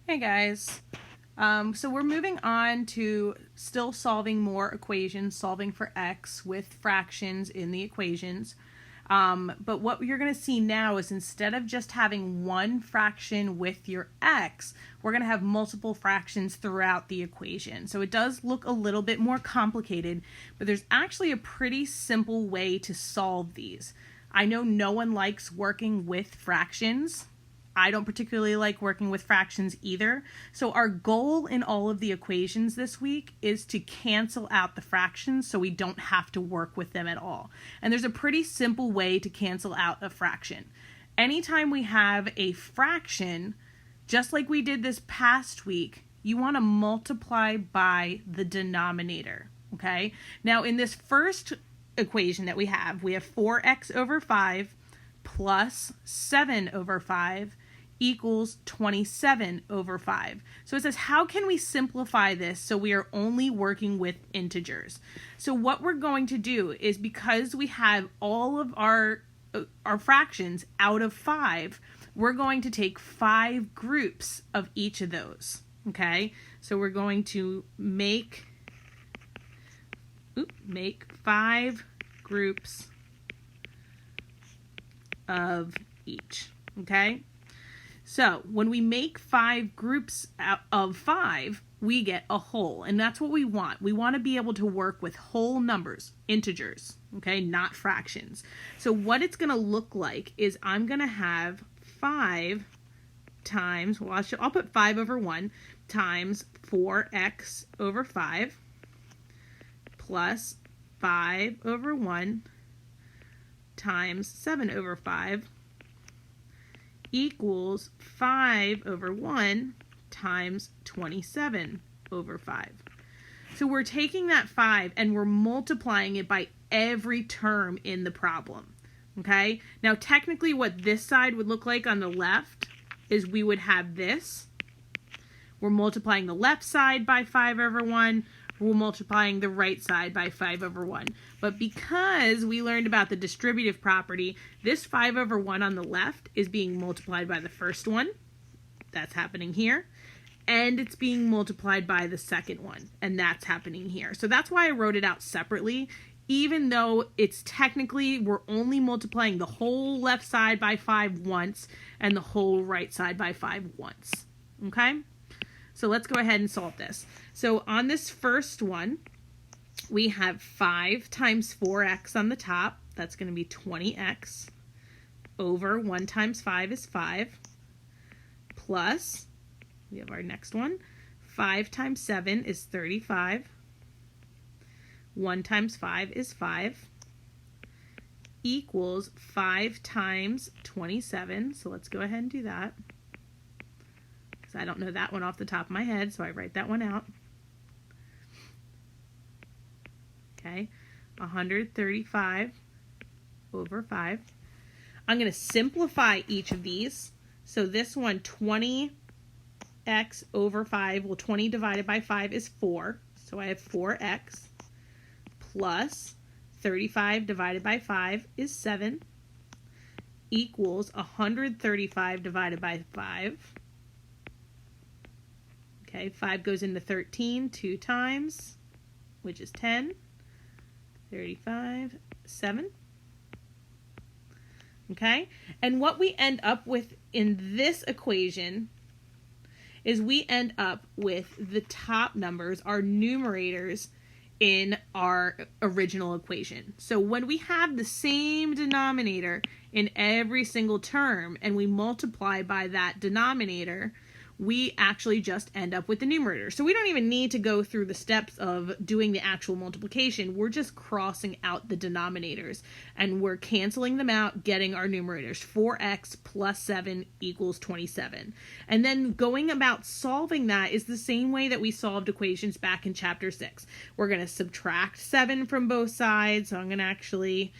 Hey guys. So we're moving on to still solving more equations, solving for x with fractions in the equations. But what you're going to see now is instead of just having one fraction with your x, we're going to have multiple fractions throughout the equation. So it does look a little bit more complicated, but there's actually a pretty simple way to solve these. I know no one likes working with fractions. I don't particularly like working with fractions either. So our goal in all of the equations this week is to cancel out the fractions so we don't have to work with them at all. And there's a pretty simple way to cancel out a fraction. Anytime we have a fraction, just like we did this past week, you want to multiply by the denominator, okay? Now in this first equation that we have 4x over 5 plus 7 over 5 equals 27 over 5. So it says, how can we simplify this so we are only working with integers? So what we're going to do is, because we have all of our fractions out of 5, we're going to take 5 groups of each of those. Okay? So we're going to make 5 groups of each. Okay? So when we make 5 groups out of 5, we get a whole, and that's what we want. We want to be able to work with whole numbers, integers, okay, not fractions. So what it's going to look like is I'm going to have 5 times, well, I'll put 5 over 1 times 4x over 5 plus 5 over 1 times 7 over 5 equals 5 over 1 times 27 over 5. So we're taking that 5 and we're multiplying it by every term in the problem. Okay? Now technically what this side would look like on the left is we would have this. We're multiplying the left side by 5 over 1. We're multiplying the right side by 5 over 1. But because we learned about the distributive property, this 5 over 1 on the left is being multiplied by the first one. That's happening here. And it's being multiplied by the second one. And that's happening here. So that's why I wrote it out separately. Even though it's technically, we're only multiplying the whole left side by 5 once and the whole right side by 5 once. Okay? So let's go ahead and solve this. So on this first one, we have 5 times 4x on the top. That's going to be 20x over 1 times 5 is 5. Plus, we have our next one. 5 times 7 is 35. 1 times 5 is 5. Equals 5 times 27. So let's go ahead and do that. I don't know that one off the top of my head, so I write that one out. Okay, 135 over 5. I'm going to simplify each of these. So this one, 20x over 5, well, 20 divided by 5 is 4. So I have 4x plus 35 divided by 5 is 7 equals 135 divided by 5. Okay, 5 goes into 13 2 times, which is 10. 35, 7. Okay, and what we end up with in this equation is we end up with the top numbers, our numerators, in our original equation. So when we have the same denominator in every single term and we multiply by that denominator, we actually just end up with the numerator. So we don't even need to go through the steps of doing the actual multiplication. We're just crossing out the denominators and we're canceling them out, getting our numerators. 4x plus 7 equals 27. And then going about solving that is the same way that we solved equations back in chapter 6. We're going to subtract 7 from both sides. So I'm going to actually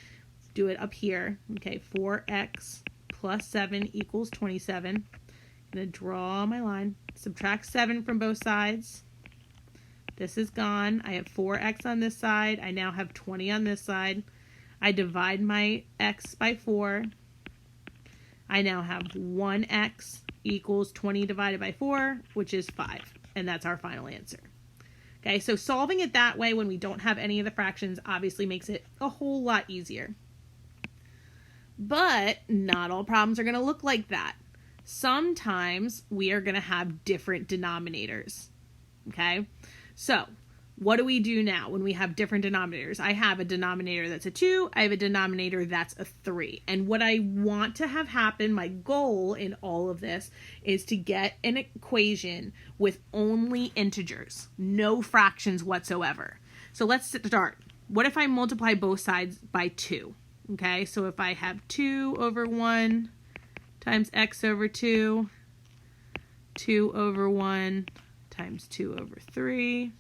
do it up here. Okay, 4x plus 7 equals 27. I'm going to draw my line, subtract 7 from both sides. This is gone. I have 4x on this side. I now have 20 on this side. I divide my x by 4. I now have 1x equals 20 divided by 4, which is 5. And that's our final answer. Okay, so solving it that way when we don't have any of the fractions obviously makes it a whole lot easier. But not all problems are going to look like that. Sometimes we are going to have different denominators. Okay, so what do we do now when we have different denominators? I have a denominator that's a 2. I have a denominator that's a 3. And what I want to have happen, my goal in all of this, is to get an equation with only integers, no fractions whatsoever. So let's start. What if I multiply both sides by 2? Okay, so if I have 2 over 1 times x over 2, 2 over 1 times 2 over 3,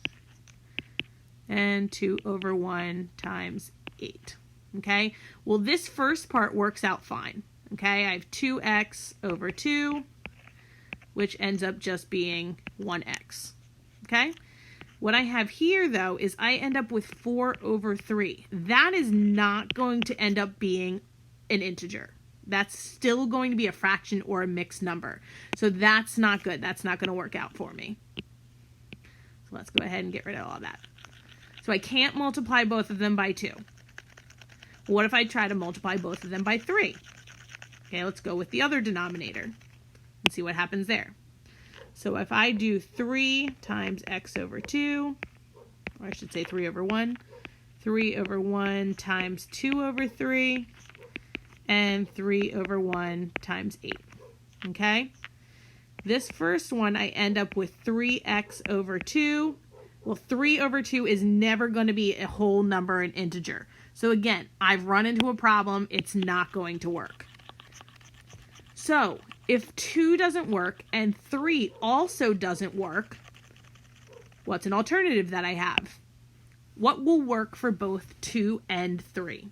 and 2 over 1 times 8. Okay, well, this first part works out fine. Okay, I have 2x over 2, which ends up just being 1x. Okay, what I have here, though, is I end up with 4 over 3. That is not going to end up being an integer. That's still going to be a fraction or a mixed number. So that's not good. That's not going to work out for me. So let's go ahead and get rid of all that. So I can't multiply both of them by 2. What if I try to multiply both of them by 3? Okay, let's go with the other denominator and see what happens there. So if I do 3 times x over 2, or I should say 3 over 1, 3 over 1 times 2 over 3, and 3 over 1 times 8. Okay? This first one, I end up with 3x over 2. Well, 3 over 2 is never going to be a whole number, an integer. So again, I've run into a problem. It's not going to work. So if 2 doesn't work and 3 also doesn't work, what's an alternative that I have? What will work for both 2 and 3?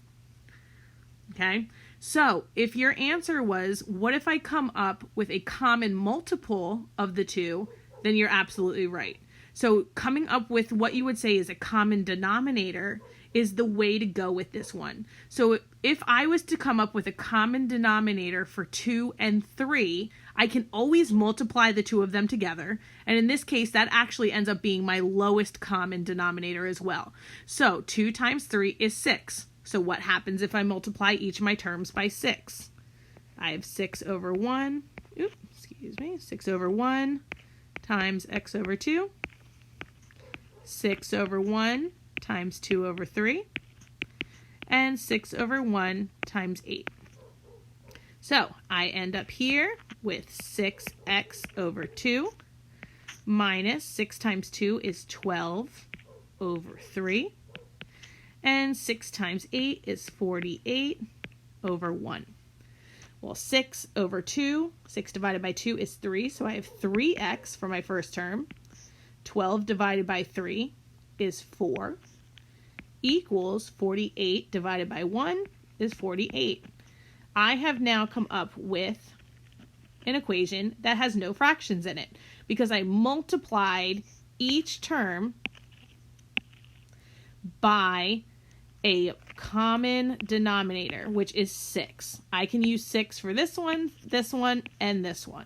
Okay, so if your answer was, what if I come up with a common multiple of the 2, then you're absolutely right. So coming up with what you would say is a common denominator is the way to go with this one. So if I was to come up with a common denominator for 2 and 3, I can always multiply the two of them together. And in this case, that actually ends up being my lowest common denominator as well. So 2 times 3 is 6. So what happens if I multiply each of my terms by 6? I have 6 over 1, 6 over 1 times x over 2. 6 over 1 times 2 over 3, and 6 over 1 times 8. So I end up here with 6x over 2 minus 6 times 2 is 12 over 3, and 6 times 8 is 48 over 1. Well, 6 over 2, 6 divided by 2 is 3, so I have 3x for my first term. 12 divided by 3 is 4, equals 48 divided by 1 is 48. I have now come up with an equation that has no fractions in it because I multiplied each term by a common denominator, which is 6. I can use 6 for this one, and this one.